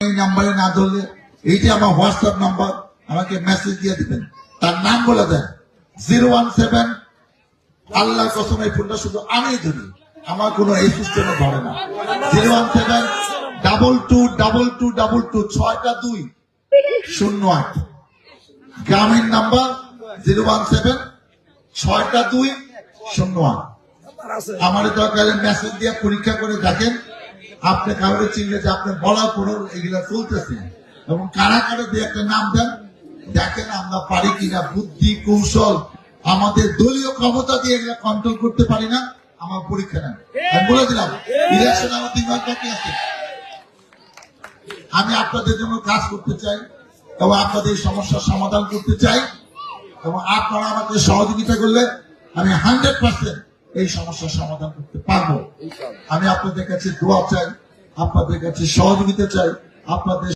এই নাম্বারে না ধরলে, এই যে আমার হোয়াটসঅ্যাপ নাম্বার, আমাকে মেসেজ দিয়ে দিবেন, তার নাম বলে দেন 017। আল্লাহর কসম এই ফোনটা শুধু আমি ধরি, আমার কোনো এই সিস্টেমে ধরে না। 017222222 গ্রামীণ নাম্বার 017-622-08। আমার দরকারে মেসেজ দিয়ে পরীক্ষা করে দেখেন, আপনি কাউকে চিনলে যে আপনি বলার পরেও এগুলা চলতেছে, এবং কারা কারা দিয়ে একটা নাম দেন, দেখেন আমরা পারি কিনা। বুদ্ধি কৌশল আমাদের দলীয় ক্ষমতা দিয়ে এগুলা কন্ট্রোল করতে পারি না। আমার পরীক্ষা নেন, আমি বলে দিলাম ইলেকশন আমার 3 মাস বাকি আছে। আমি আপনাদের জন্য কাজ করতে চাই এবং আপনাদের সমস্যার সমাধান করতে চাই, এবং আপনারা আমাকে সহযোগিতা করলে আমি 100% এই সমস্যার সমাধান করতে পারবো। আমি আপনাদের কাছে দোয়া চাই, আপনাদের কাছে সহযোগিতা চাই, আপনাদের